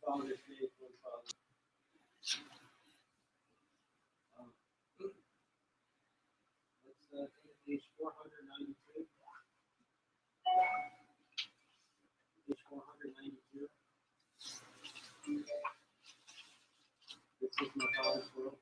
Father's Day for the Father. Let's take page 492. Page 492. This is my Father's world.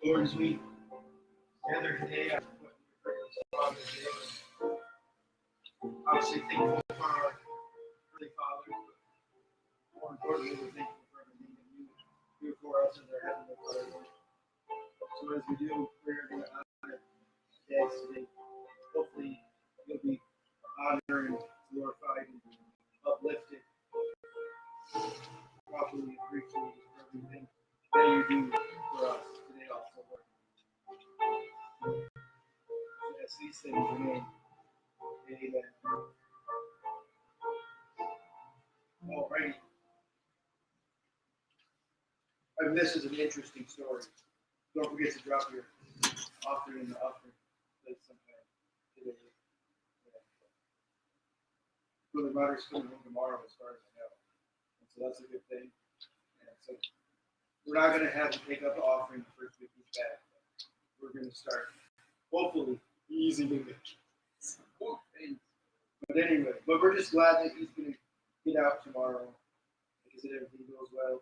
Lord, as we gather today, I obviously thankful for our earthly father, but more importantly, we're thankful for everything that you do for us as our heavenly Father. So as we do, we're going to honor dads today. Hopefully, you'll be honored and glorified and uplifted, properly appreciated for everything that you do for us today also, Lord. As these things remain, amen. Alrighty. This is an interesting story. Don't forget to drop your offering in the offering place sometime today. Brother Ryder's coming home tomorrow, as far as I know. And so that's a good thing. And so we're not going to have to take up the offering the first week he's back. We're going to start, hopefully, easing into some more things. But anyway, we're just glad that he's going to get out tomorrow because everything goes well.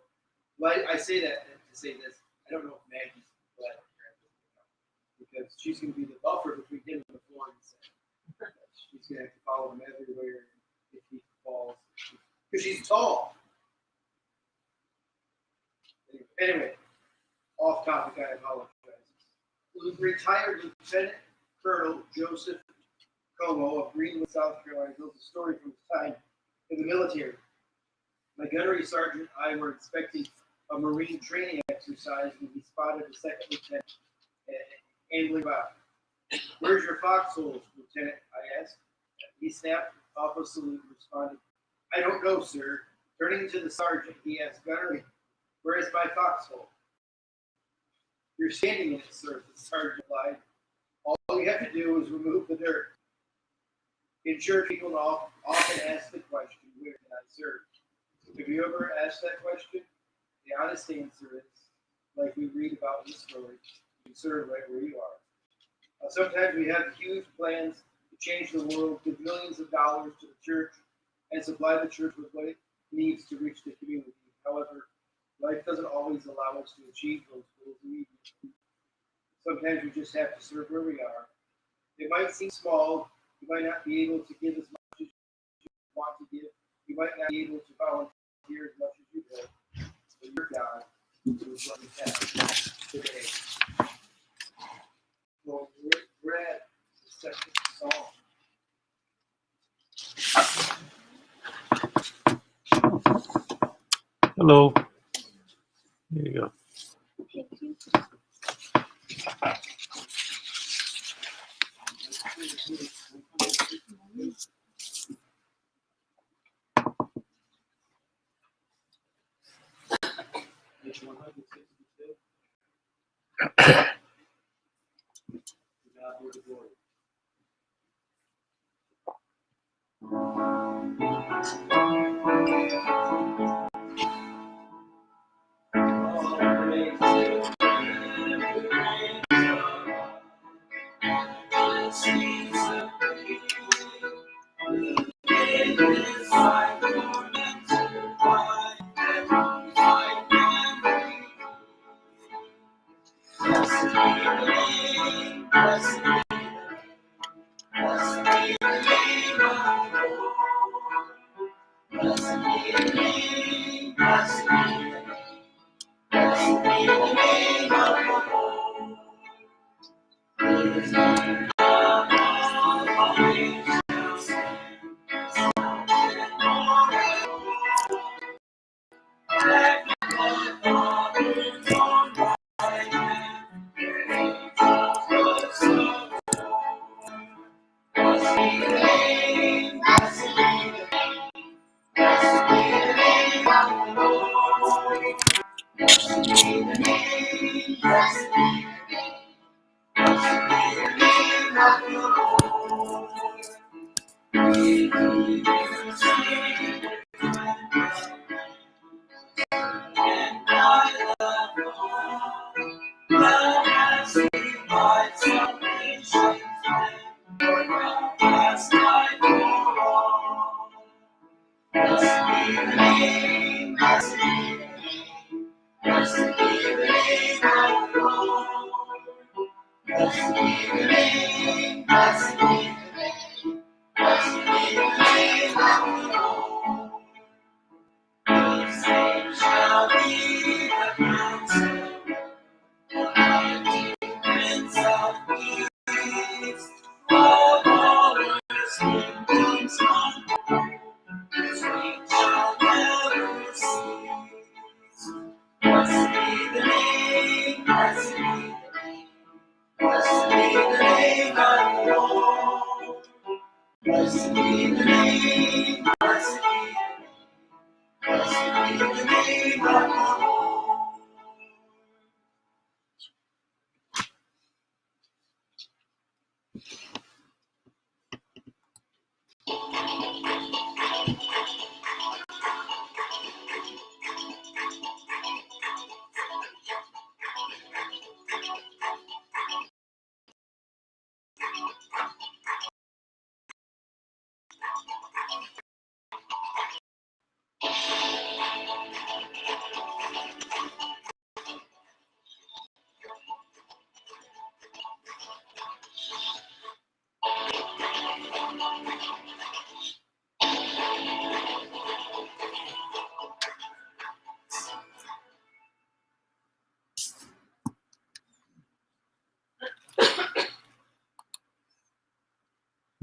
Like I say that to say this, I don't know if Maggie's glad because she's going to be the buffer between him and the floor. She's going to have to follow him everywhere if he falls because she's tall. Anyway, off topic, I apologize. Retired Lieutenant Colonel Joseph Como of Greenwood, South Carolina, tells a story from his time in the military. My gunnery sergeant and I were inspecting a Marine training exercise when he spotted a second lieutenant angling by. "Where's your foxholes, Lieutenant?" I asked. He snapped off a salute and responded, "I don't know, sir." Turning to the sergeant, he asked gunnery, "Where is my foxhole?" "You're standing in it, sir," the sergeant replied. "All you have to do is remove the dirt." Insured people often ask the question, "Where can I serve?" Have you ever asked that question? The honest answer is, like we read about in the story, you can serve right where you are. Sometimes we have huge plans to change the world, give millions of dollars to the church, and supply the church with what it needs to reach the community. However, life doesn't always allow us to achieve those goals immediately. Sometimes we just have to serve where we are. It might seem small. You might not be able to give as much as you want to give. You might not be able to volunteer as much as you would. But your God is what we have today. Well, we're at the second song. Hello. There you go. Thank you. Page 162. To God be the glory.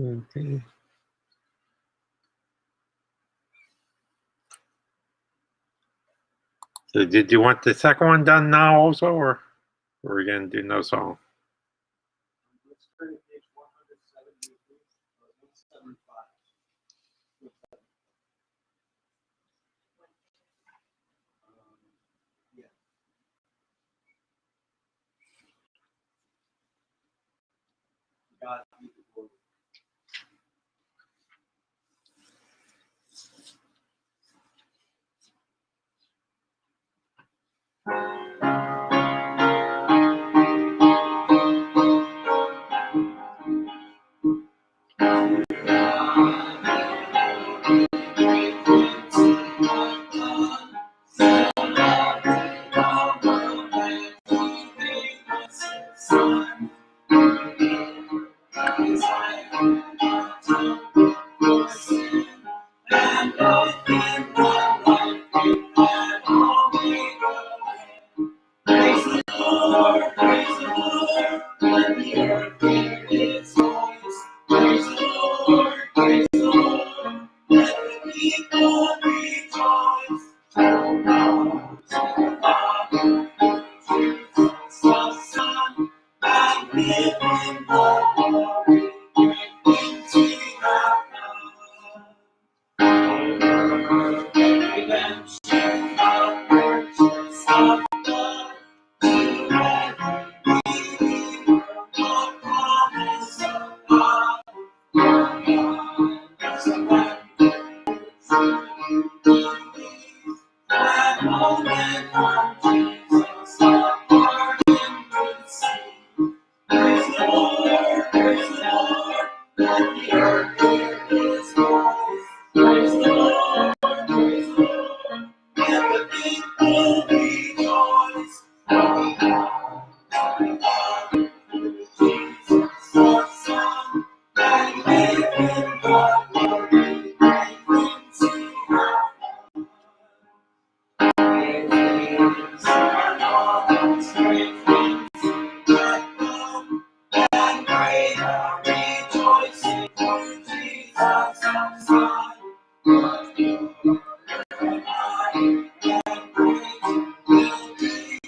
Okay. So did you want the second one done now also, or are we going to do no song? Let's turn to page 170, 175. Yeah. God be the glory. Lord, praise the Lord. Let the earth hear his voice. Praise the Lord, praise the Lord. Let the people rejoice. Oh, now to the Father, Jesus the Son, and live in the glory, great things he hath done. Redemption, the purchase of blood, to every believer, the promise of God. As a lamp to you believe, and all men on Jesus, the pardon receive. Praise the Lord, praise the Lord, let the earth hear his voice. Praise the Lord, praise the Lord, let the people rejoice. Oh, now, to Father, through Jesus the Son, and live in the glory, great things he hath done. Great things are God's great things that come, and great are rejoicing through Jesus the Son. But pure and mighty and great will be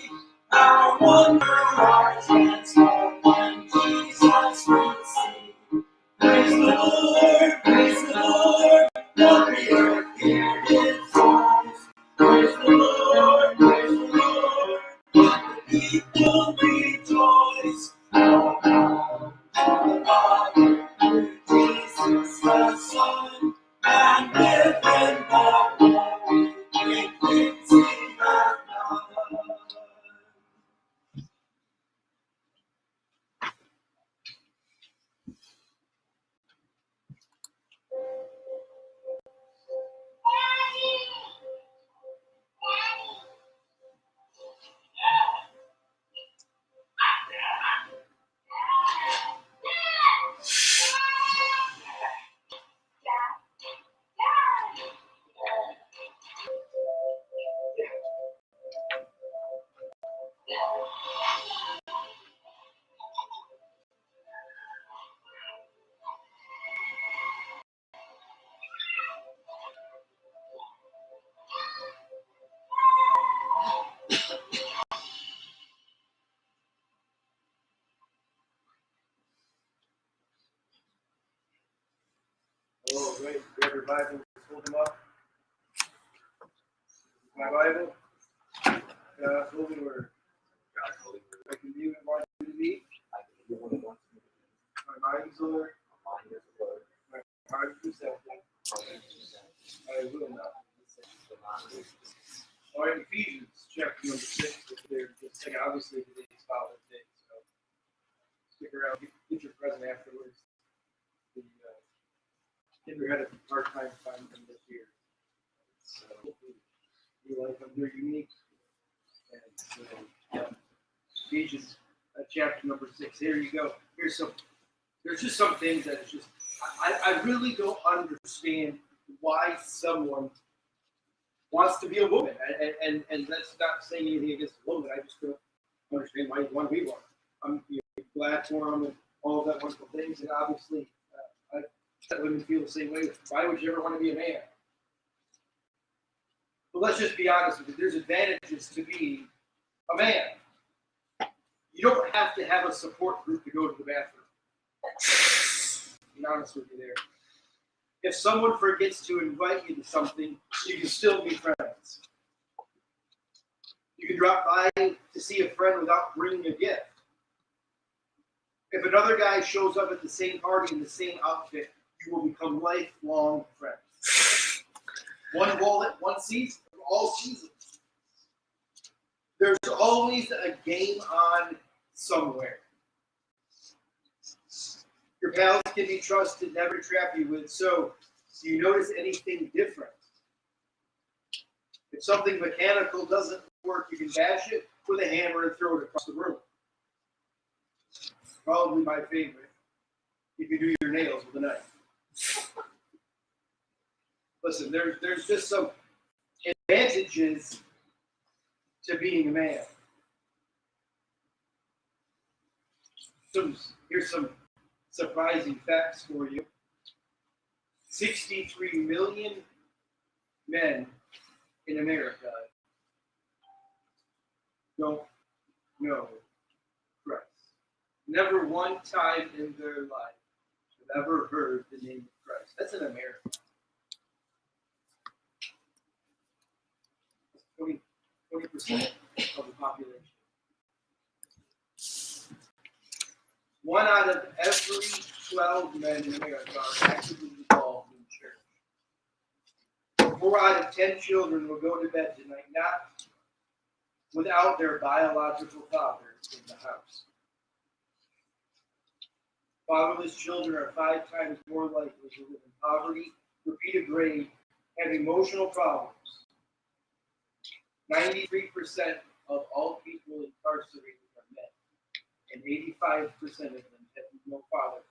our wonder, our transformed when Jesus we see. Praise the Lord, praise the Lord, let the earth hear his voice. Praise the Lord, praise the Lord, let the people rejoice. Oh, now to the Father, through Jesus the Son, and live in the glory, great things he hath done. Oh, great. Grab your Bible, hold them up. My Bible, God's holy word. I can be what I want you to be. My mind is alert. My heart is receptive. I will not. All right, Ephesians chapter number 6. There, just like obviously today's Father's Day, so stick around. Get your present afterwards. The Kinder had a hard time finding them this year. So you like them, they're unique. And so, Ephesians chapter number 6. Here you go. There's just some things that it's just, I really don't understand why someone wants to be a woman. And that's not saying anything against a woman. I just don't understand why you want to be one. I'm glad for them and all of that wonderful things. And obviously, I let women feel the same way. Why would you ever want to be a man? But let's just be honest with you. There's advantages to being a man. You don't have to have a support group to go to the bathroom. Be honest with you there. If someone forgets to invite you to something, you can still be friends. You can drop by to see a friend without bringing a gift. If another guy shows up at the same party in the same outfit, you will become lifelong friends. One wallet, one season, all seasons. There's always a game on somewhere. Your pals can be trusted, never trap you with. So, do you notice anything different? If something mechanical doesn't work, you can bash it with a hammer and throw it across the room. Probably my favorite. You can do your nails with a knife. Listen, there's just some advantages to being a man. Here's some surprising facts for you. 63 million men in America don't know Christ. Never one time in their life have ever heard the name of Christ. That's in America. 20% of the population. 1 out of every 12 men in America are actively involved in church. 4 out of 10 children will go to bed tonight not without their biological father in the house. Fatherless children are 5 times more likely to live in poverty, repeat a grade, have emotional problems. 93% of all people incarcerated are men, and 85% of them have no father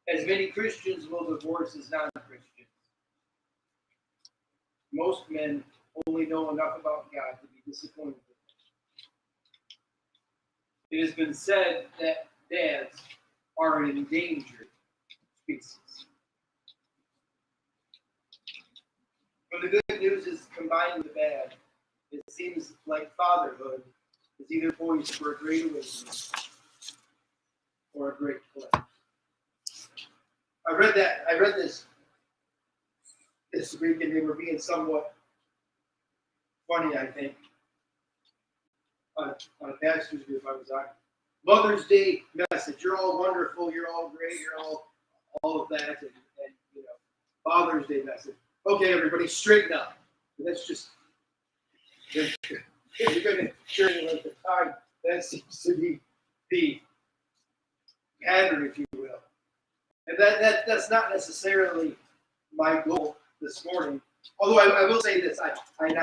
figure. As many Christians will divorce as non-Christians. Most men only know enough about God to be disappointed with Him. It has been said that dads are an endangered species. When the good news is combined with the bad, it seems like fatherhood is either poised for a great awakening or a great collapse. I read this week, and they were being somewhat funny, I think, on a pastor's group I was on. Mother's Day message. You're all wonderful. You're all great. You're all of that, and you know, Father's Day message. Okay, everybody, straighten up. That's just you're going to turn at the time. That seems to be the pattern, if you will. And that's not necessarily my goal this morning. Although I will say this, I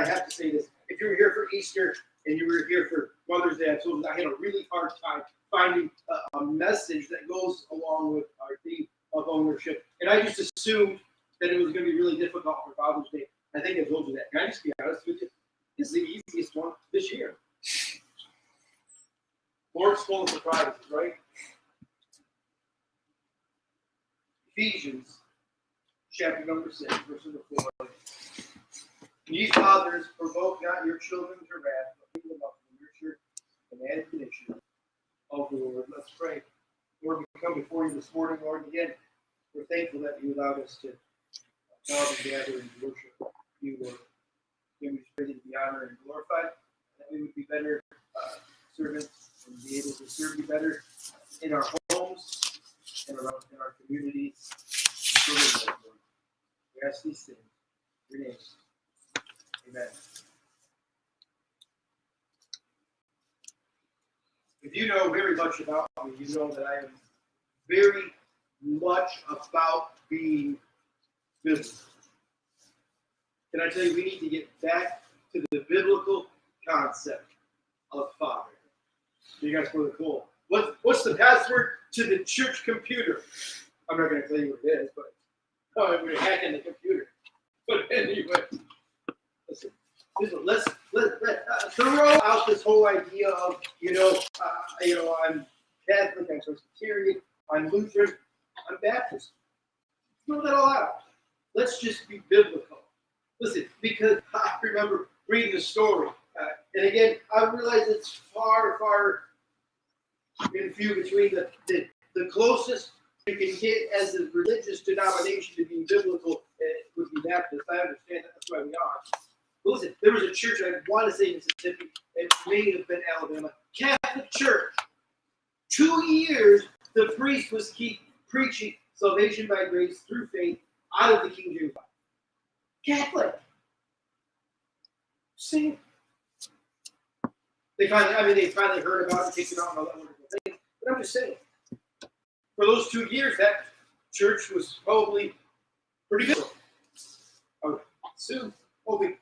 have to say this. If you were here for Easter and you were here for Mother's Day, I had a really hard time finding a message that goes along with our theme of ownership. And I just assumed that it was going to be really difficult for Father's Day. I think I told you that. Can I just be honest with you? This is the easiest one this year. Lord's full of surprises, right? Ephesians chapter number 6, verse number 4. Ye fathers, provoke not your children to wrath, but bring them up in nurture and admonition of the Lord. Let's pray. Lord, we come before you this morning, Lord. Again, we're thankful that you allowed us to come and gather and worship you, Lord. We pray to be honored and glorified, that we would be better servants and be able to serve you better in our homes and around in our communities. And so, Lord, we ask these things in your name. Amen. If you know very much about me, you know that I am very much about being biblical. Can I tell you, we need to get back to the biblical concept of father. You guys know the cool. What's the password to the church computer? I'm not going to tell you what it is, but I'm going to hack in the computer. But anyway, listen, let's throw out this whole idea of I'm Catholic, I'm Presbyterian, I'm Lutheran, I'm Baptist. Throw that all out. Let's just be biblical. Listen, because I remember reading the story, and again, I realize it's far and few between the closest you can get as a religious denomination to being biblical would be Baptist. I understand that. That's why we are. But listen, there was a church, I want to say Mississippi, it may have been Alabama, Catholic church. 2 years, the priest was keep preaching salvation by grace through faith out of the King James Bible. Catholic. See? They finally heard about it, kicked it out, and all that wonderful thing. But I'm just saying, for those 2 years, that church was probably pretty good. Soon, hoping.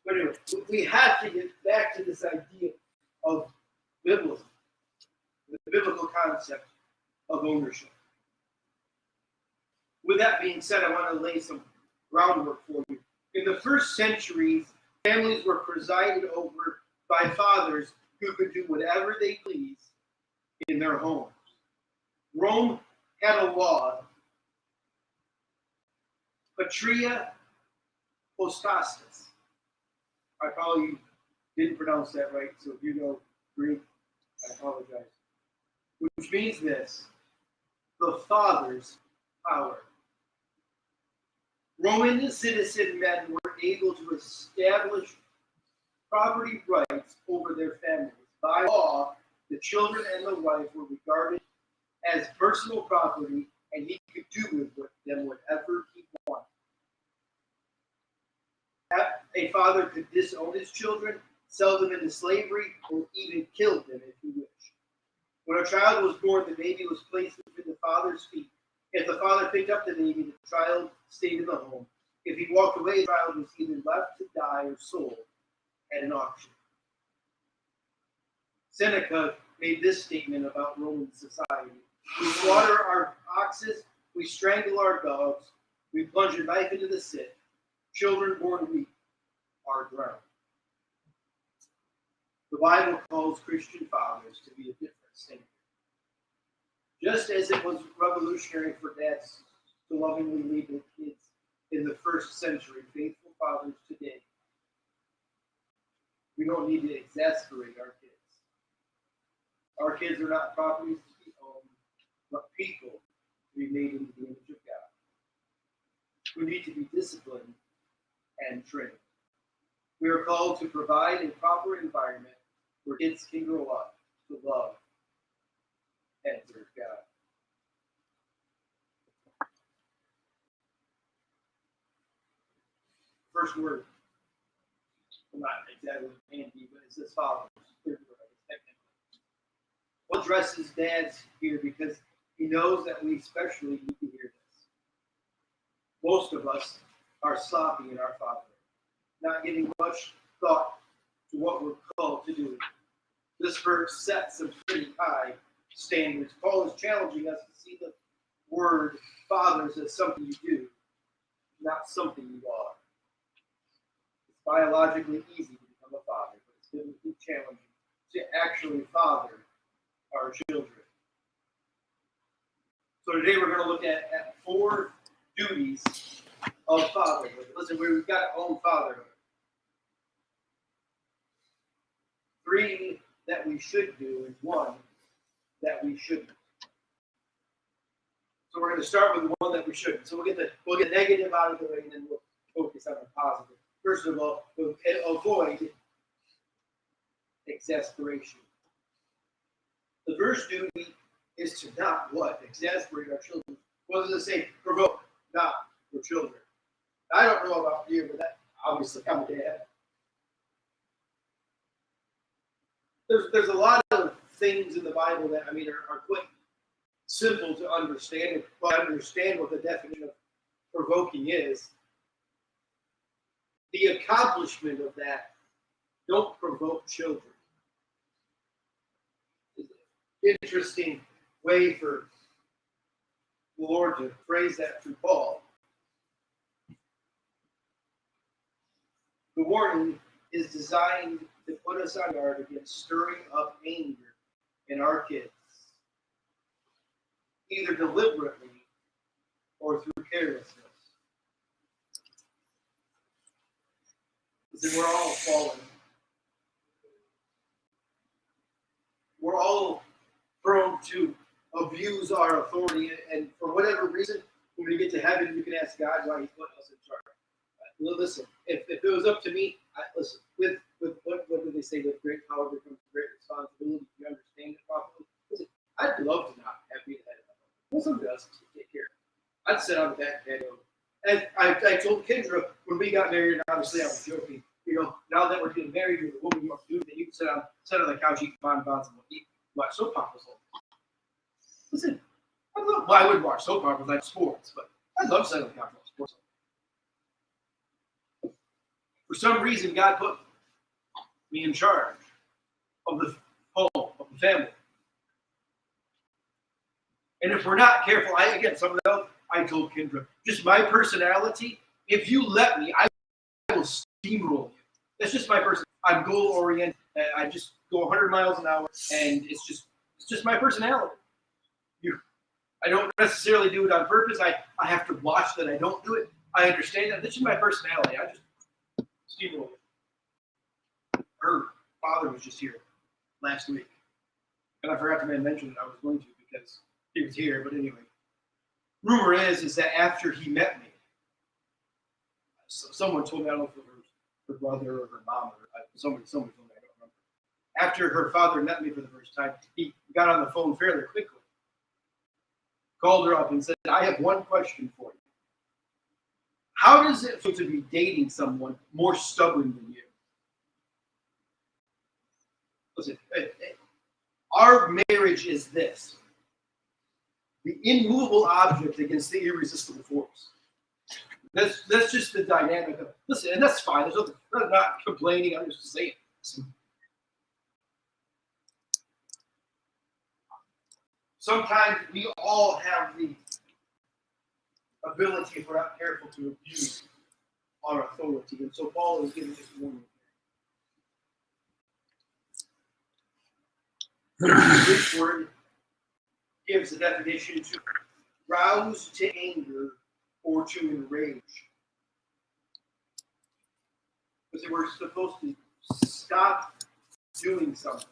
But anyway, we have to get back to this idea of biblical, the biblical concept of ownership. With that being said, I want to lay some groundwork for you. In the first centuries, families were presided over by fathers who could do whatever they pleased in their homes. Rome had a law, patria potestas. I probably didn't pronounce that right, so if you know Greek, I apologize. Which means this: the father's power. Roman citizen men were able to establish property rights over their families. By law, the children and the wife were regarded as personal property, and he could do with them whatever he wanted. A father could disown his children, sell them into slavery, or even kill them if he wished. When a child was born, the baby was placed between the father's feet. If the father picked up the baby, the child stayed in the home. If he walked away, the child was either left to die or sold at an auction. Seneca made this statement about Roman society: we slaughter our oxes, we strangle our dogs, we plunge a knife into the sick. Children born weak are drowned. The Bible calls Christian fathers to be a different standard. Just as it was revolutionary for dads to lovingly lead their kids in the first century, faithful fathers today, we don't need to exasperate our kids. Our kids are not properties to be owned, but people to be made into the image of God. We need to be disciplined and trained. We are called to provide a proper environment where kids can grow up to love and serve God. First word, well, not exactly handy, but it's as follows. What addresses dads here because he knows that we especially need to hear this. Most of us are sloppy in our fathering, not giving much thought to what we're called to do. This verse sets some pretty high standards. Paul is challenging us to see the word fathers as something you do, not something you are. It's biologically easy to become a father, but it's biblically challenging to actually father our children. So today we're going to look at 4 duties of fatherhood. Listen, we've got our own fatherhood. 3 that we should do and 1 that we shouldn't. So we're going to start with the one that we shouldn't. So we'll get the negative out of the way and then we'll focus on the positive. First of all, we'll avoid exasperation. The first duty is to not what? Exasperate our children. What does it say? Provoke, not your children. I don't know about you, but that obviously I'm a dad. There's a lot of things in the Bible that are quite simple to understand. But I understand what the definition of provoking is. The accomplishment of that, don't provoke children. Interesting way for the Lord to phrase that through Paul. The warning is designed to put us on guard against stirring up anger in our kids, either deliberately or through carelessness. Listen, we're all fallen. We're all prone to abuse our authority, and for whatever reason, when we get to heaven, you can ask God why He put us in charge. Listen, if it was up to me, with what do they say? With great power becomes great responsibility. If you understand it properly, listen, I'd love to not have to be the head of my home. Well, somebody else to take care of it. I'd sit on the back patio. And I told Kendra when we got married, and obviously I was joking, now that we're getting married with a woman, you want to do that, you can sit on the couch, eat bonbons, and eat. Watch soap operas. Listen, I wouldn't watch soap operas like sports, but I love sitting on the couch watching sports. For some reason, God put me in charge of the home, of the family. And if we're not careful, I told Kendra, just my personality, if you let me, I will steamroll you. That's just my personality. I'm goal-oriented. I just go 100 miles an hour, and it's just just my personality. I don't necessarily do it on purpose. I have to watch that I don't do it. I understand that. This is my personality. I just steamroll it. Her father was just here last week. And I forgot to mention that I was going to because he was here. But anyway, rumor is that after he met me, someone told me, I don't know if it was her brother or her mom, or someone told me, I don't remember. After her father met me for the first time, he got on the phone fairly quickly. Called her up and said, I have one question for you. How does it feel to be dating someone more stubborn than you? Listen, our marriage is this: the immovable object against the irresistible force. That's just the dynamic of, listen, and that's fine. There's nothing, I'm not complaining, I'm just saying. Sometimes we all have the ability, if we're not careful, to abuse our authority. And so Paul is giving this warning. This word gives the definition to rouse to anger or to enrage. Because we're supposed to stop doing something.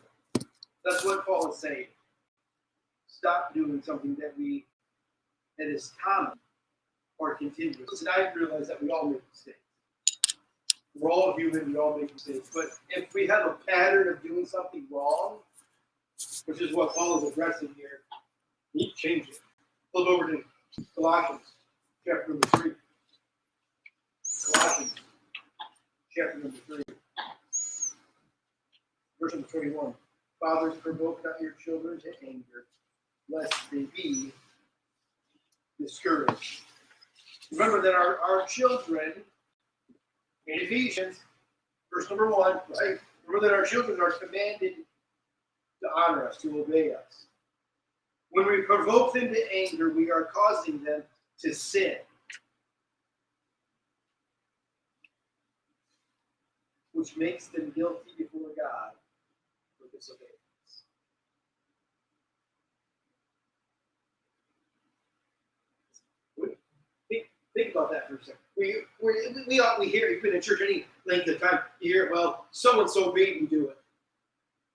That's what Paul is saying. Stop doing something that is common or continuous. Listen, I realize that we all make mistakes. We're all human, we all make mistakes. But if we have a pattern of doing something wrong, which is what Paul is addressing here, we need to change it. Flip over to Colossians, chapter number 3. Colossians, chapter number 3. Verse number 21. Fathers, provoke not your children to anger, lest they be discouraged. Remember that our children, in Ephesians, verse number 1, right? Remember that our children are commanded to honor us, to obey us. When we provoke them to anger, we are causing them to sin. Which makes them guilty before God for disobedience. Think about that for a second. We hear, you've been in church any length of time, you hear, well, so-and-so made me do it.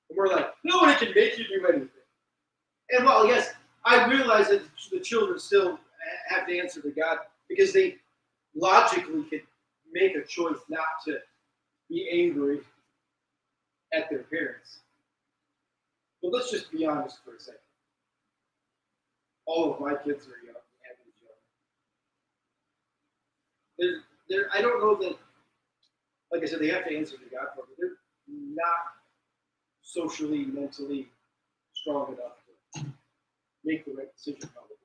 And we're like, nobody can make you do anything. And well, yes, I realize that the children still have to answer to God because they logically can make a choice not to be angry at their parents. But let's just be honest for a second. All of my kids are young. I don't know that, like I said, they have to answer to God for it. They're not socially, mentally strong enough to make the right decision, probably.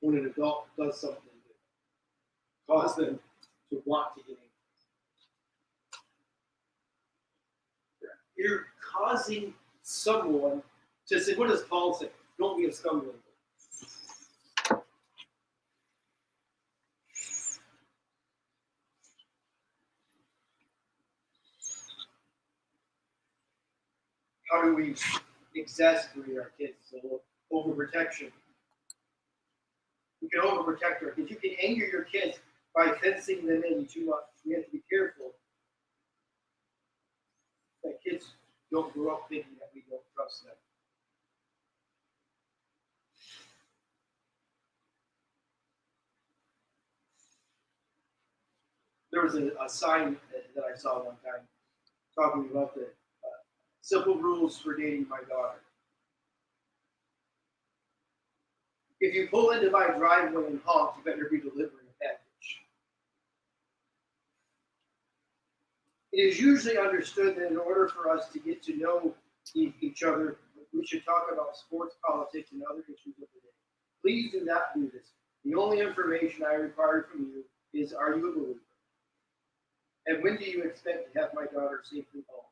When an adult does something that causes them to want to get angry. You're causing someone to say, what does Paul say? Don't be a stumbling block. How do we exasperate our kids? So overprotection. We can overprotect our kids. You can anger your kids by fencing them in too much. We have to be careful that kids don't grow up thinking that we don't trust them. There was a sign that I saw one time talking about the simple rules for dating my daughter. If you pull into my driveway and honk, you better be delivering a package. It is usually understood that in order for us to get to know each other, we should talk about sports, politics, and other issues of the day. Please do not do this. The only information I require from you is, are you a believer? And when do you expect to have my daughter safely home?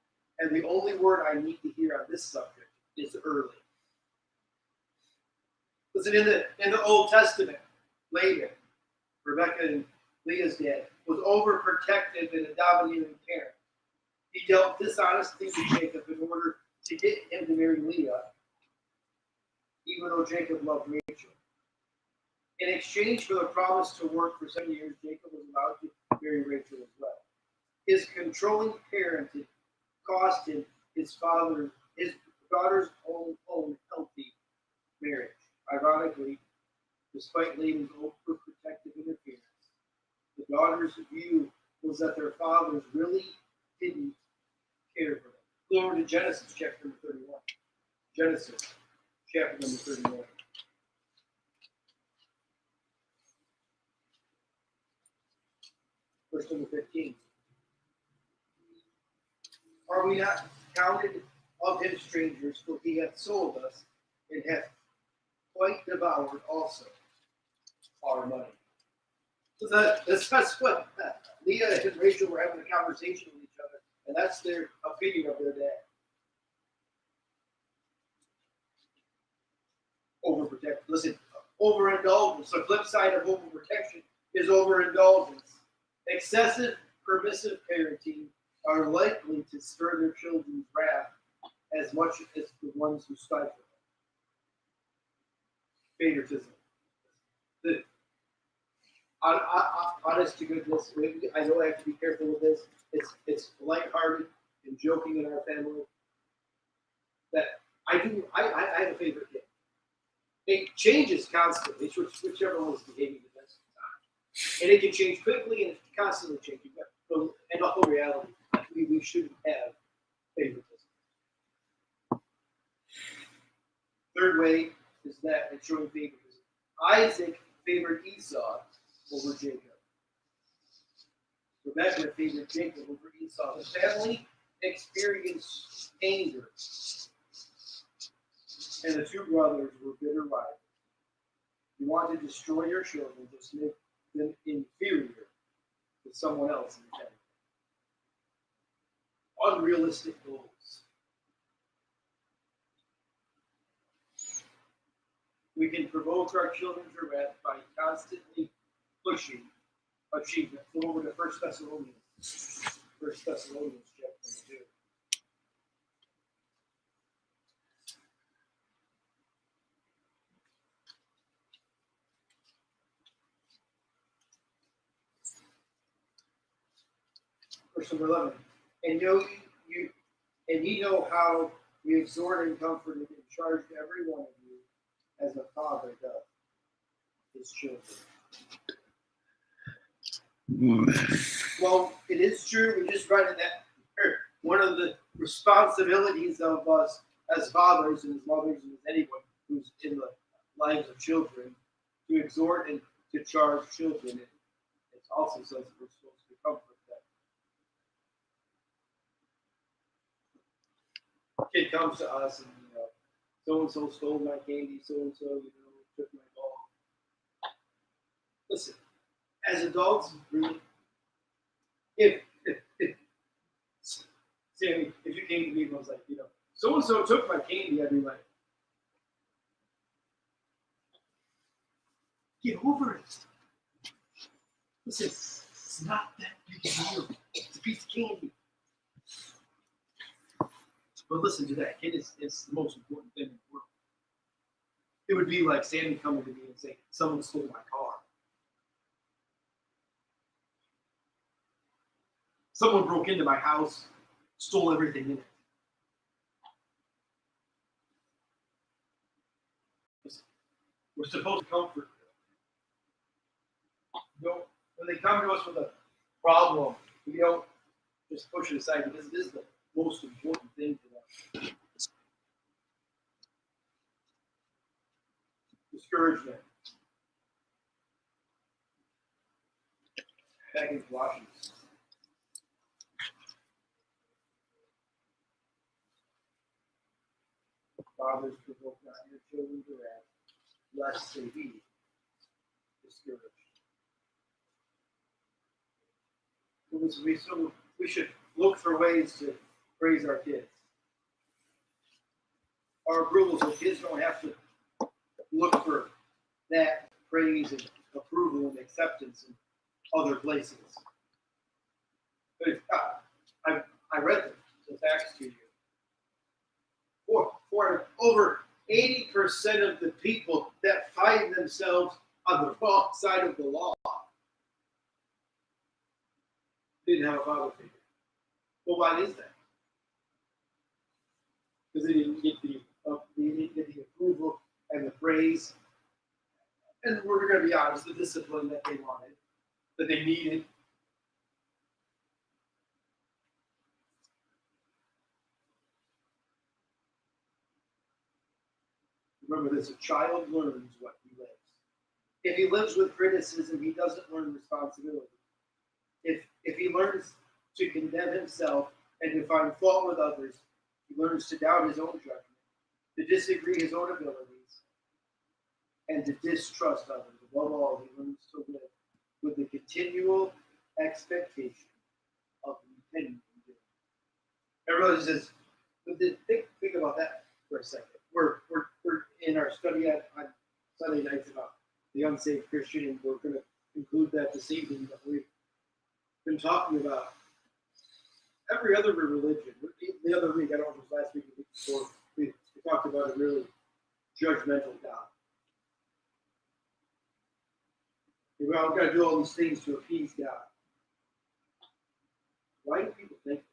And the only word I need to hear on this subject is early. Listen, in the Old Testament, Laban, Rebecca and Leah's dad, was overprotective and a domineering parent. He dealt dishonestly to Jacob in order to get him to marry Leah, even though Jacob loved Rachel. In exchange for the promise to work for 7 years, Jacob was allowed to marry Rachel as well. His controlling parenting cost him his daughter's own healthy marriage. Ironically, despite Laban's overprotective interference, the daughter's view was that their fathers really didn't care for them. Go over to Genesis chapter number 31. Genesis chapter number 31. Verse number 15. Are we not counted of him strangers, for he hath sold us, and hath quite devoured also our money? So that's what Leah and Rachel were having a conversation with each other, and that's their opinion of their dad. Overprotect. Listen, overindulgence. The flip side of overprotection is overindulgence. Excessive, permissive parenting are likely to stir their children's wrath as much as the ones who stifle them. Favoritism. Honest to goodness, I know I have to be careful with this. It's lighthearted and joking in our family. That I have a favorite kid. It changes constantly, whichever one is behaving the best at the time. And it can change quickly and it's constantly changing. But in all reality, we shouldn't have favoritism. Third way is that it's showing favoritism. Isaac favored Esau over Jacob. Rebekah favored Jacob over Esau. The family experienced anger, and the two brothers were bitter rivals. You want to destroy your children, just make them inferior to someone else in the family. Unrealistic goals. We can provoke our children's wrath by constantly pushing achievement. Go over to 1 Thessalonians. 1 Thessalonians chapter 2. Verse number 11. And ye know how we exhort and comfort and charge every one of you as a father does his children. Well, it is true. We just read that one of the responsibilities of us as fathers and as mothers and as anyone who's in the lives of children to exhort and to charge children. It also says that we're supposed to comfort them. Kid comes to us and so and so stole my candy, so and so took my ball. Listen, as adults, really, if Sammy, if you came to me and was like, so and so took my candy, I'd be like, get over it. Listen, it's not that big a deal. It's a piece of candy. But listen to that. Kid is the most important thing in the world. It would be like Sammy coming to me and saying, someone stole my car. Someone broke into my house, stole everything in it. We're supposed to comfort them. When they come to us with a problem, we don't just push it aside because it is the most important thing for them. Discouragement. Back in Colossians. Fathers, provoke not your children to wrath, lest they be discouraged. We should look for ways to praise our kids. Our approval, so kids don't have to look for that praise and approval and acceptance in other places. But if, I read the facts to you. Over 80% of the people that find themselves on the wrong side of the law didn't have a father figure. Well, why is that? Because they didn't get the approval and the praise, and we're going to be honest, the discipline that they wanted, that they needed. Remember this: a child learns what he lives. If he lives with criticism, he doesn't learn responsibility. If he learns to condemn himself and to find fault with others, he learns to doubt his own judgment, to disagree his own abilities, and to distrust others. Above all, he learns to live with the continual expectation of continuing doing. Everybody says, but think about that for a second. We're in our study on Sunday nights about the unsaved Christian, and we're going to conclude that this evening. But we've been talking about every other religion. The other week, I don't know if it was last week or the week before, we talked about a really judgmental God. Well, we've got to do all these things to appease God. Why do people think that?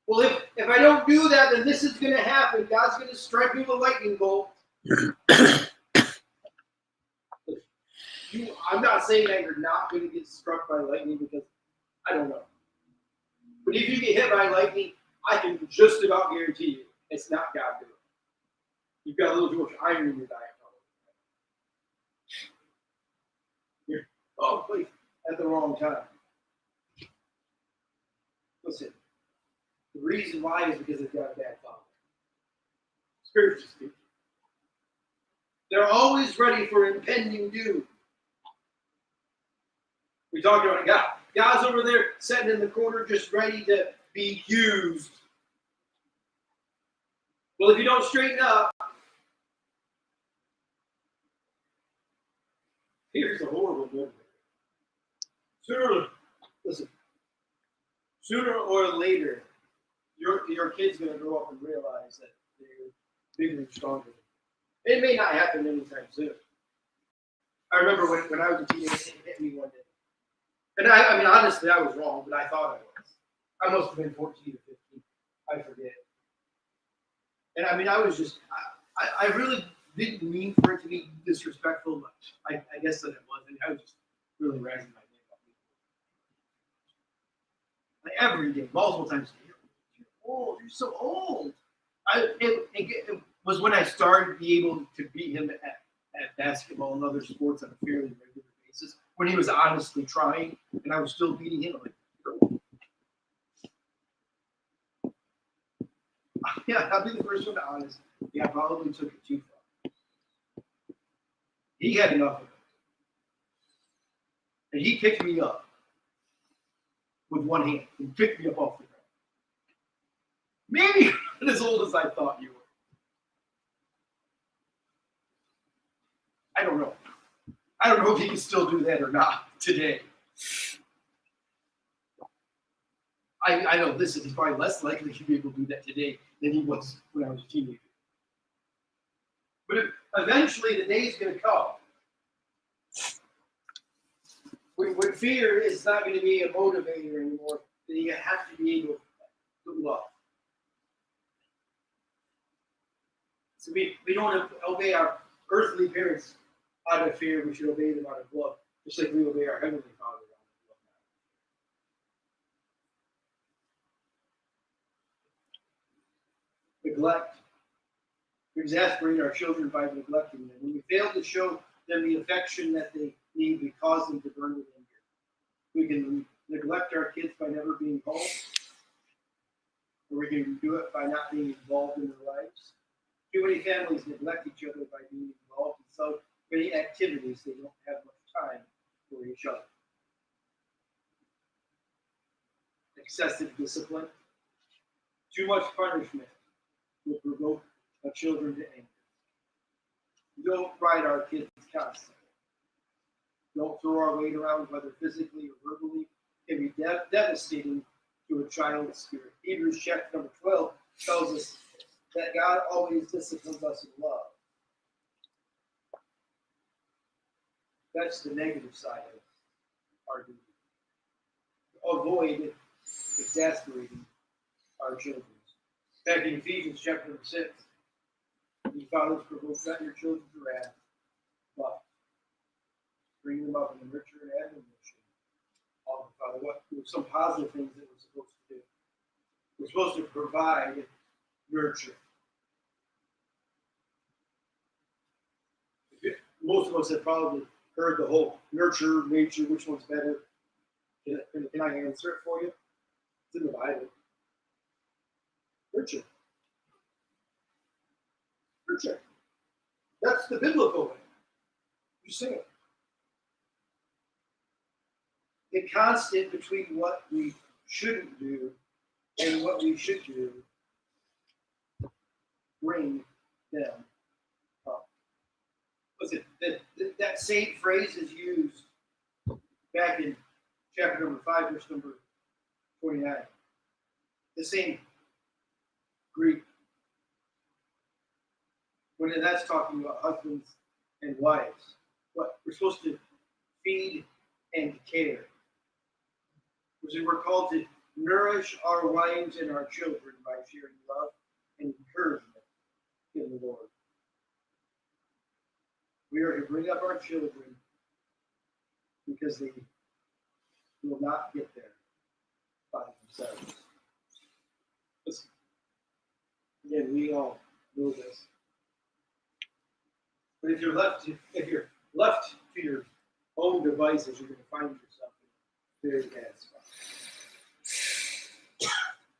Well, if I don't do that, then this is going to happen. God's going to strike me with a lightning bolt. I'm not saying that you're not going to get struck by lightning, because I don't know. But if you get hit by lightning, I can just about guarantee you it's not God doing it. You've got a little too much iron in your diet. Oh, please, at the wrong time. Listen, the reason why is because they've got a bad father. Spiritually speaking. They're always ready for impending doom. We talked about God. God's over there sitting in the corner just ready to be used. Well, if you don't straighten up, here's a horrible memory. Sooner or later, your kid's going to grow up and realize that they're bigger and stronger. It may not happen anytime soon. I remember when I was a teenager, it hit me one day. And I mean, honestly, I was wrong, but I thought I was. I must have been 14 or 15. I forget. And I mean, I was just, I really didn't mean for it to be disrespectful, but I guess that it was. And I was just really razzing my name up. Like every day, multiple times a day. You're old. You're so old. It was when I started to be able to beat him at basketball and other sports on a fairly regular basis. When he was honestly trying, and I was still beating him. I'm like, you're old. Yeah, I'll be the first one to honest. Yeah, I probably took it too far. He had enough of it. And he picked me up with one hand and picked me up off the ground. Maybe not as old as I thought you were. I don't know. I don't know if he can still do that or not today. I know, listen, he's probably less likely to be able to do that today than he was when I was a teenager. But eventually the day's going to come when fear is not going to be a motivator anymore, then you have to be able to love. So we don't obey our earthly parents out of fear. We should obey them out of love, just like we obey our Heavenly Father out of love. Neglect. We exasperate our children by neglecting them. When we fail to show them the affection that they need, we cause them to burn with anger. We can neglect our kids by never being home, or we can do it by not being involved in their lives. Too many families neglect each other by being involved in so many activities they don't have much time for each other. Excessive discipline. Too much punishment will provoke our children to anger. Don't ride our kids constantly. Don't throw our weight around, whether physically or verbally. It can be devastating to a child's spirit. Hebrews chapter number 12 tells us that God always disciplines us in love. That's the negative side of our duty. Avoid exasperating our children. Back in Ephesians chapter 6, you fathers provoke not your children to wrath, but bring them up in the nurture and admonition of the Father. What were some positive things that we're supposed to do? We're supposed to provide nurture. Most of us have probably heard the whole nurture, nature, which one's better. Can I answer it for you? It's in the Bible. Nurture. Nurture. That's the biblical way. You sing it. The constant between what we shouldn't do and what we should do, bring them up. Listen, that same phrase is used back in chapter number 5, verse number 29. The same Greek. When that's talking about husbands and wives. What we're supposed to feed and care. We're called to nourish our wives and our children by sharing love and encouragement in the Lord. We are to bring up our children because they will not get there by themselves. Listen, again, we all know this. But if you're left to your own devices, you're going to find yourself in a very bad spot.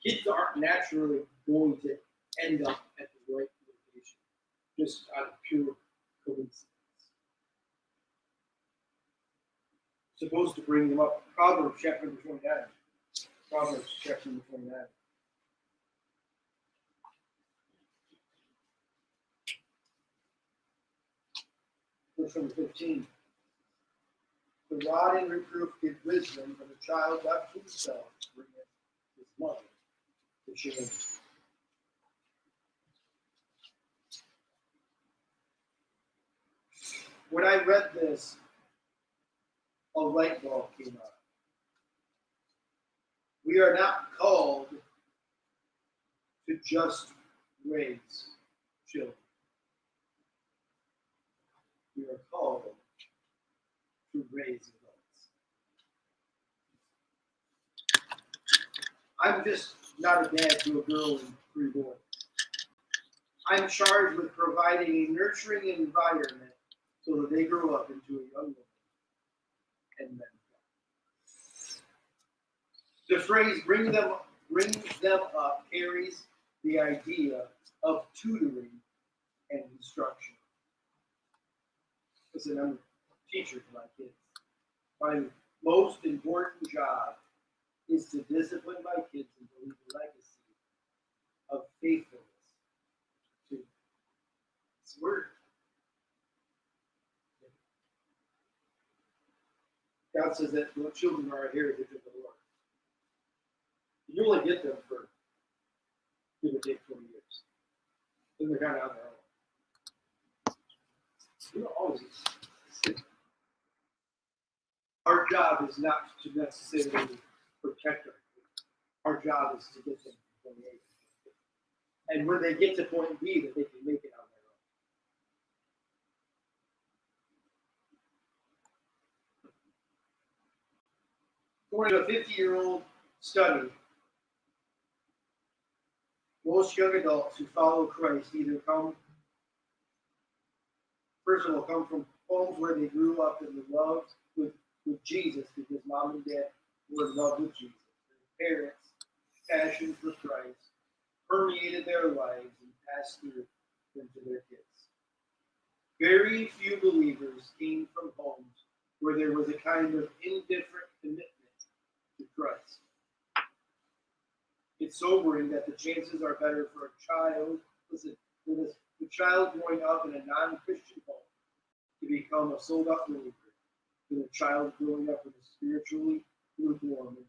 Kids aren't naturally going to end up at the right location, just out of pure coincidence. Supposed to bring them up. Proverbs chapter number 29. Proverbs chapter number 29. Verse number 15. The rod and reproof give wisdom, but a child left to himself bringeth his mother to shame. When I read this, a light bulb came up. We are not called to just raise children. We are called to raise adults. I'm just not a dad to a girl and 3 boys. I'm charged with providing a nurturing environment so that they grow up into a young woman and men. The phrase bring them up carries the idea of tutoring and instruction. Listen, I'm a teacher to my kids. My most important job is to discipline my kids and to leave a legacy of faithfulness to His Word. God says that children are a heritage of the Lord. You only get them for, give or take, 20 years. Then they're kind of on their own. You don't always sit. Our job is not to necessarily protect our kids. Our job is to get them to point A. And when they get to point B, that they can make it on their own. According to a 50-year-old study, most young adults who follow Christ either come from homes where they grew up in the love with Jesus because mom and dad were in love with Jesus. Their parents' passion for Christ permeated their lives and passed through them to their kids. Very few believers came from homes where there was a kind of indifferent commitment to Christ. It's sobering that the chances are better for a child, the child growing up in a non-Christian home to become a sold-out believer than a child growing up in a spiritually lukewarm environment.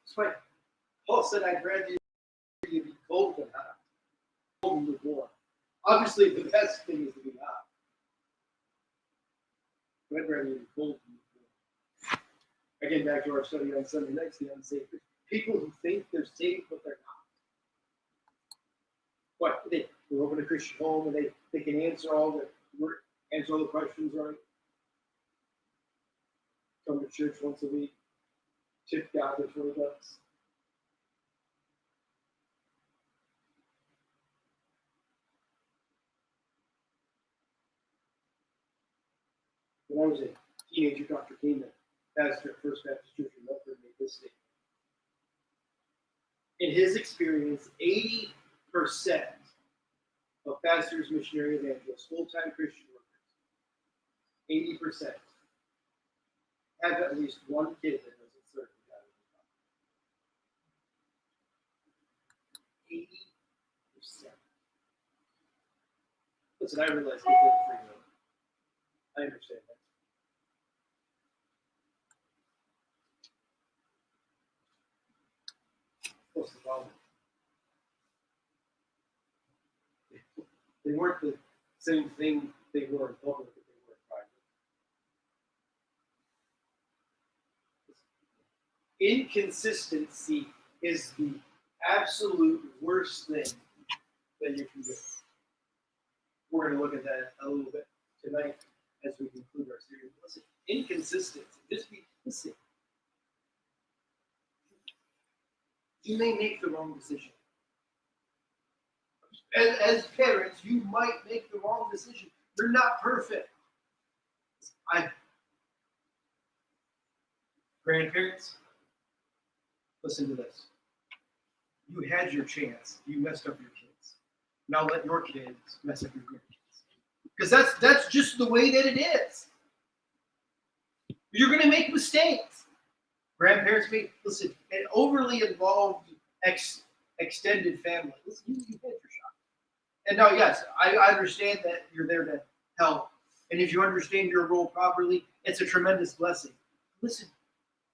Despite Paul said, I'd rather you be cold than hot. Cold and lukewarm. Obviously, the best thing is to be hot. But I'd rather you be cold than lukewarm. Again, back to our study on Sunday nights, the unsaved. People who think they're saved, but they're not. What? They grow up in a Christian home and they can answer all the questions right. Come to church once a week. Tip God their $20. When I was a teenager, Dr. Keenan, pastor at First Baptist Church in Medford, made this statement. In his experience, 80% of pastors, missionary evangelists, full-time Christian workers, 80% have at least one kid that doesn't serve God. 80%. Listen, I realize kids are free will. I understand that. What's the problem? They weren't the same thing they were in public that they were in private. Inconsistency is the absolute worst thing that you can do. We're going to look at that a little bit tonight as we conclude our series. Listen, inconsistency, just be listen. You may make the wrong decision. As parents, you might make the wrong decision. You're not perfect. Grandparents, listen to this. You had your chance. You messed up your kids. Now let your kids mess up your grandkids. Because that's just the way that it is. You're going to make mistakes. Grandparents may, listen, an overly involved extended family. Listen, you had your shot. And now, yes, I understand that you're there to help. And if you understand your role properly, it's a tremendous blessing. Listen,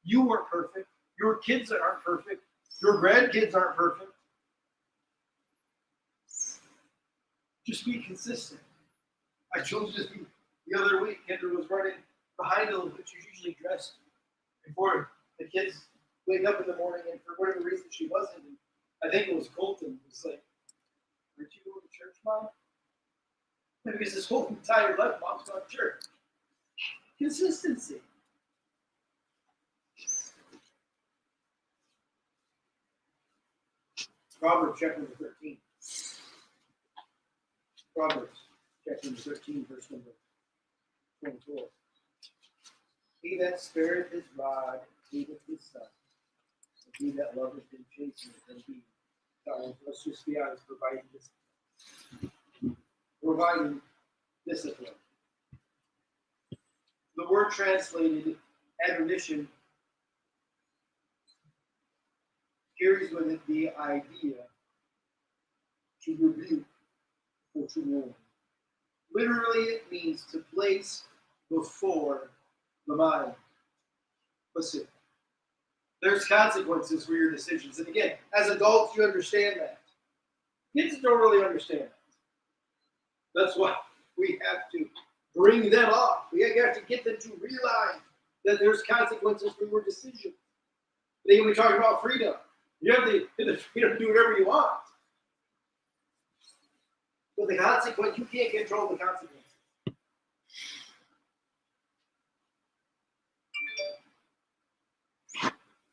you weren't perfect. Your kids aren't perfect. Your grandkids aren't perfect. Just be consistent. I chose this the other week. Kendra was running behind a little bit. She's usually dressed before the kids wake up in the morning, and for whatever reason she wasn't. And I think it was Colton. It was like, aren't you going to church, Mom? Because this whole entire life, Mom's gone to church. Consistency. Proverbs chapter 13. Proverbs chapter 13, verse number 24. He that spareth his rod hateth his son, and he that loveth him chasteneth him. Let's just be honest, providing discipline. The word translated admonition carries with it the idea to rebuke or to warn. Literally, it means to place before the mind. Listen, there's consequences for your decisions. And again, as adults, you understand that. Kids don't really understand that. That's why we have to bring them up. We have to get them to realize that there's consequences for your decisions. Then we talk about freedom. You have the freedom to do whatever you want. But the consequence, you can't control the consequences.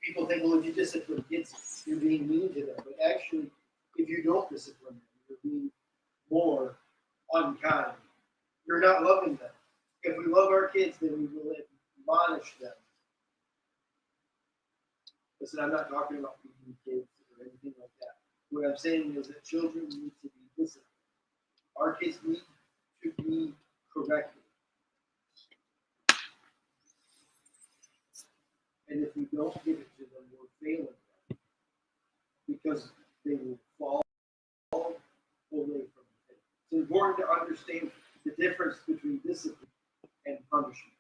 People think, well, if you discipline kids, you're being mean to them. But actually, if you don't discipline them, you're being more unkind. You're not loving them. If we love our kids, then we will admonish them. Listen, I'm not talking about beating kids or anything like that. What I'm saying is that children need to be disciplined. Our kids need to be corrected. And if we don't give it to them, we're failing them. Because they will fall away from the faith. It's important to understand the difference between discipline and punishment.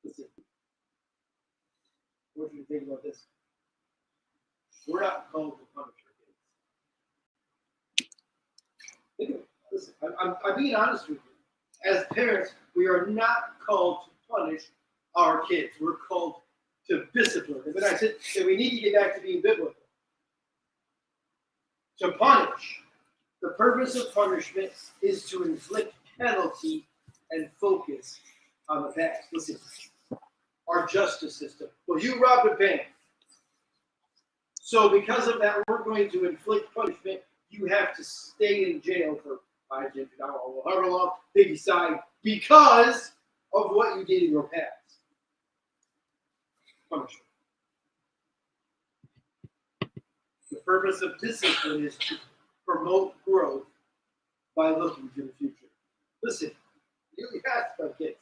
Listen, think about this. We're not called to punish our kids. Think of it. Listen, I'm being honest with you. As parents, we are not called to punish our kids. We're called to discipline them. And I said that we need to get back to being biblical. To punish. The purpose of punishment is to inflict penalty and focus on the past. Listen, our justice system. Well, you robbed a bank. So because of that, we're going to inflict punishment. You have to stay in jail for 5, 10, however long they decide because of what you did in your past. Punishment. The purpose of discipline is to promote growth by looking to the future. Listen, you asked my kids.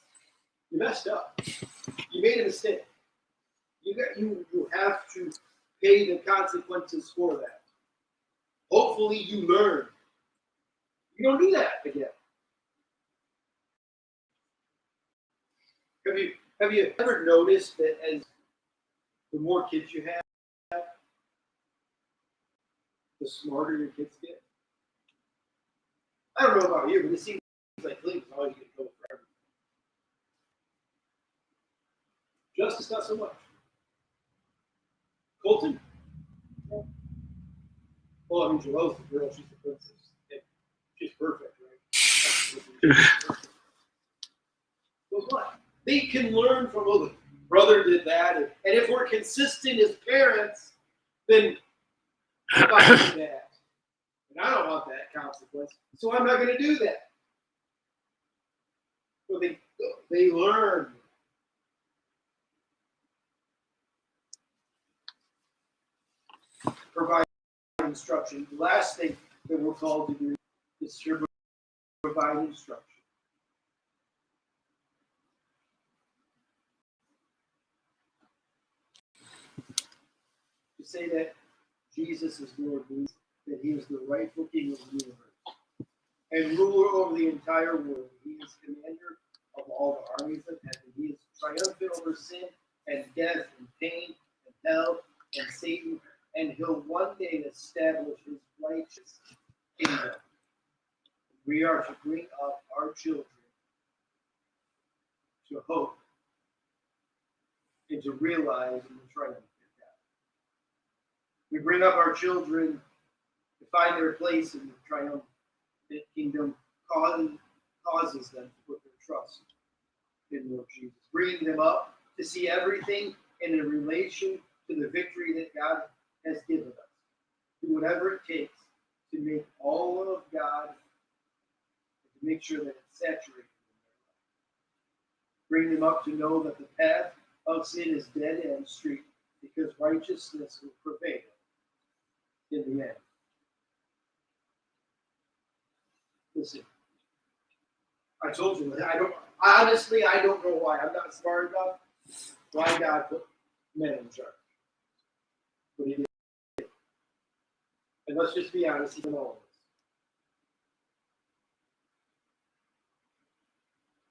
You messed up. You made a mistake. You have to pay the consequences for that. Hopefully you learn. You don't do that again. Have you ever noticed that as the more kids you have, the smarter your kids get? I don't know about you, but it seems like Cleveland's always going to go forever. Justice, not so much. Colton? Well, I mean, Joelle's the girl, she's the princess. She's perfect, right? But what? They can learn from, oh, the brother did that. And if we're consistent as parents, then if I do that, and I don't want that consequence, so I'm not going to do that. So they learn. Provide instruction. The last thing that we're called to do is to provide instruction. To say that Jesus is Lord means that he is the rightful king of the universe and ruler over the entire world. He is commander of all the armies of heaven. He is triumphant over sin and death and pain and hell and Satan, and he'll one day establish his righteous kingdom. We are to bring up our children to hope and to realize in the triumph of God. We bring up our children to find their place in the triumphant kingdom, causes them to put their trust in Lord Jesus. Bringing them up to see everything in relation to the victory that God has given us. Do whatever it takes to make all of God, to make sure that it's saturated in their life. Bring them up to know that the path of sin is dead end street because righteousness will prevail in the end. Listen, I told you, I don't know why. I'm not smart enough why God put men in charge. But he did. And let's just be honest, even all of us.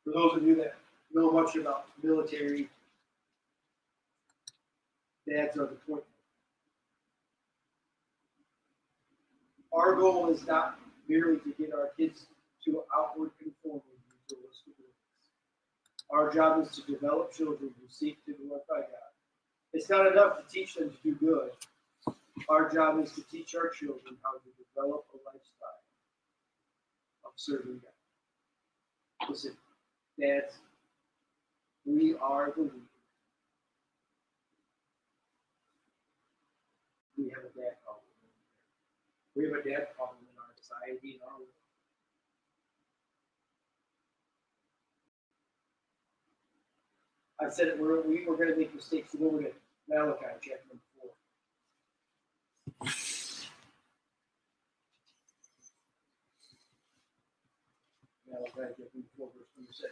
For those of you that know much about military, dads are the point. Our goal is not merely to get our kids to outward conformity to holistic beliefs. Our job is to develop children who seek to glorify God. It's not enough to teach them to do good. Our job is to teach our children how to develop a lifestyle of serving God. Listen, dads, we are the leaders. We have a dad problem. We have a dad problem in our society, in our world. I said it, we were going to make mistakes. So we're going to Malachi chapter 4. Malachi chapter 4, verse 6.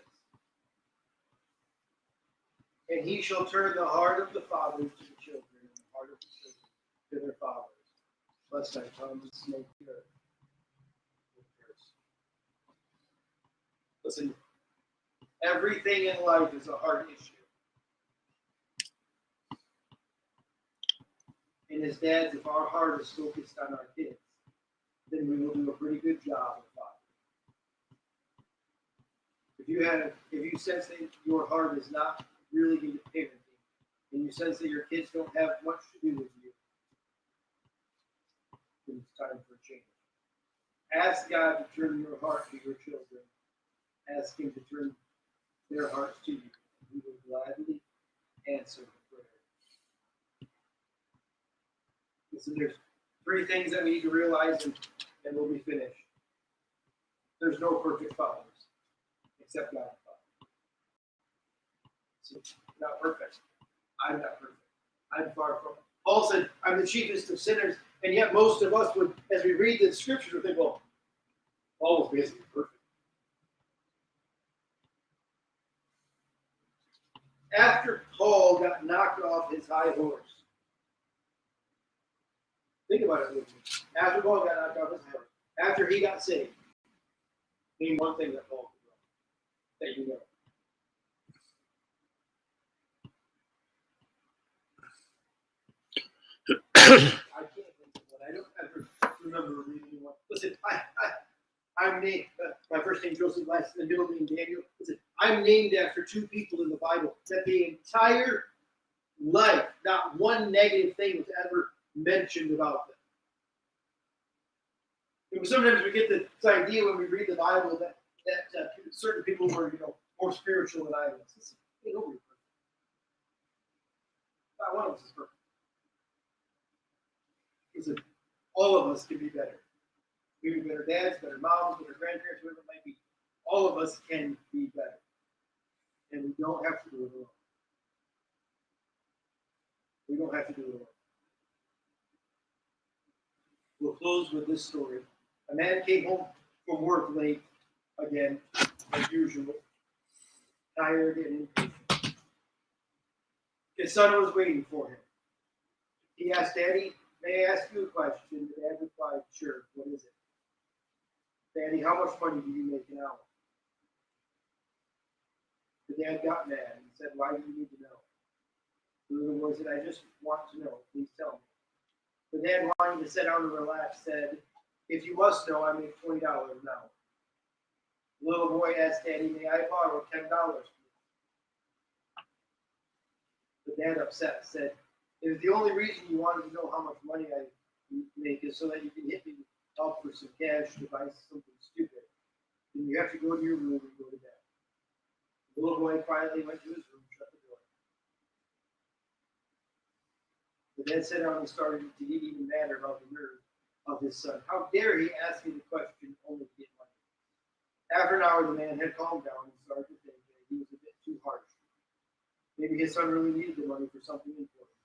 And he shall turn the heart of the fathers to the children, and the heart of the children to their fathers, lest I come and smoke the earth with curse. Listen, everything in life is a hard issue. And as dads, if our heart is focused on our kids, then we will do a pretty good job of fathering. If you sense that your heart is not really into parenting, and you sense that your kids don't have much to do with you, then it's time for a change. Ask God to turn your heart to your children. Ask Him to turn their hearts to you. He will gladly answer the prayer. Listen, there's 3 things that we need to realize, and we'll be finished. There's no perfect fathers except God the Father. So, not perfect. I'm not perfect. I'm far from it. Paul said, I'm the chiefest of sinners, and yet most of us would, as we read the scripture, would think, well, Paul was basically perfect. After Paul got knocked off his high horse, think about it with me. After Paul got knocked off his high horse, after he got saved, name one thing that Paul did that you know. I can't think of one. I don't ever remember reading one. Listen, I'm named, my first name Joseph, last the middle name Daniel. Listen, I'm named after 2 people in the Bible that the entire life, not one negative thing was ever mentioned about them. And sometimes we get this idea when we read the Bible that certain people were, more spiritual than I was. Listen, nobody's perfect. Not one of us is perfect. Listen, all of us can be better. We can be better dads, better moms, better grandparents, whoever it might be. All of us can be better. And we don't have to do it alone. We don't have to do it alone. We'll close with this story. A man came home from work late, again, as usual, tired and impatient. His son was waiting for him. He asked, Daddy, may I ask you a question? The dad replied, sure, what is it? Daddy, how much money do you make an hour? The dad got mad and said, why do you need to know? The little boy said, I just want to know. Please tell me. The dad, wanting to sit down and relax, said, if you must know, I make $20 an hour. The little boy asked Daddy, may I borrow $10? The dad, upset, said, if the only reason you wanted to know how much money I make is so that you can hit me up for some cash to buy something stupid, then you have to go to your room and go to bed. The little boy quietly went to his room and shut the door. The dad sat down and started to get even madder about the nerve of his son. How dare he ask me the question only to get money? After an hour, the man had calmed down and started to think that he was a bit too harsh. Maybe his son really needed the money for something important.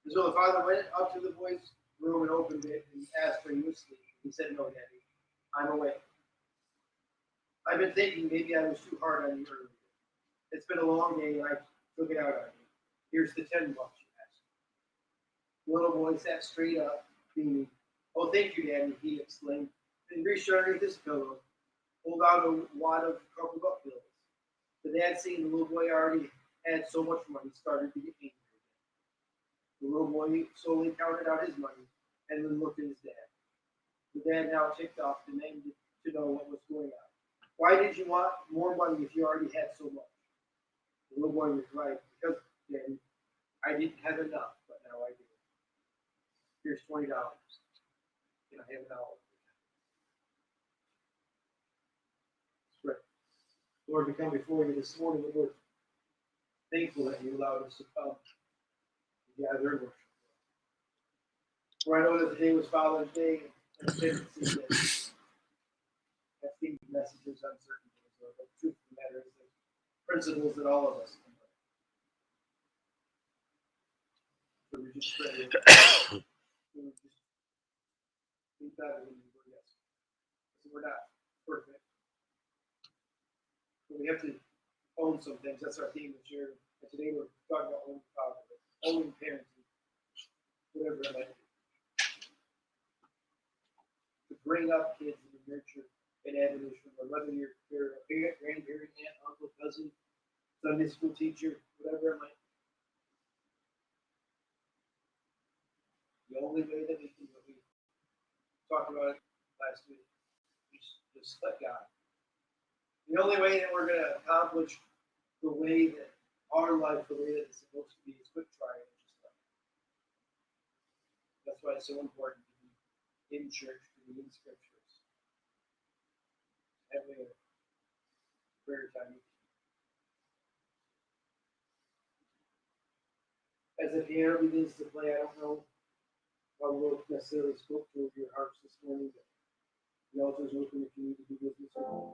And so the father went up to the boy's room and opened it and asked when he was sleeping. He said, no, Daddy, I'm awake. I've been thinking maybe I was too hard on you earlier. It's been a long day and I took it out on you. Here's the $10 you asked. The little boy sat straight up, beaming. Oh, thank you, Daddy, he exclaimed. Then reached underneath his pillow, pulled out a wad of crumpled up bills. The dad, seeing the little boy already had so much money, started to get angry again. The little boy slowly counted out his money and then looked at his dad. The dad, now ticked off, demanded to know what was going on. Why did you want more money if you already had so much? The little boy replied, because, Daddy, I didn't have enough, but now I do. Here's $20. And I have an hour. Let's pray. Lord, we come before you this morning, and we're thankful that you allowed us to come and gather and worship. For I know that today was Father's Day, and it's been that theme messages on certain things, Lord. But the truth of the matter is that principles that all of us can learn. So we just pray that we would just be better than we were yesterday. So we're not perfect. But we have to own some things. That's our theme this year. And today we're talking about owning fatherhood, owning parenting, whatever it might be. To bring up kids and to nurture and admonition, or whether you're a parent, grandparent, aunt, uncle, cousin, Sunday school teacher, whatever it might be. The only way that we can, what we talked about it last week, is just let God. The only way that we're going to accomplish the way that our life, the way that it's supposed to be, is with trying and just let God. That's why it's so important to be in church, to be in scriptures, having a prayer time. As the piano begins to play, I don't know how the Lord necessarily spoke to your hearts this morning, but the altar is open if you need to do business with Him.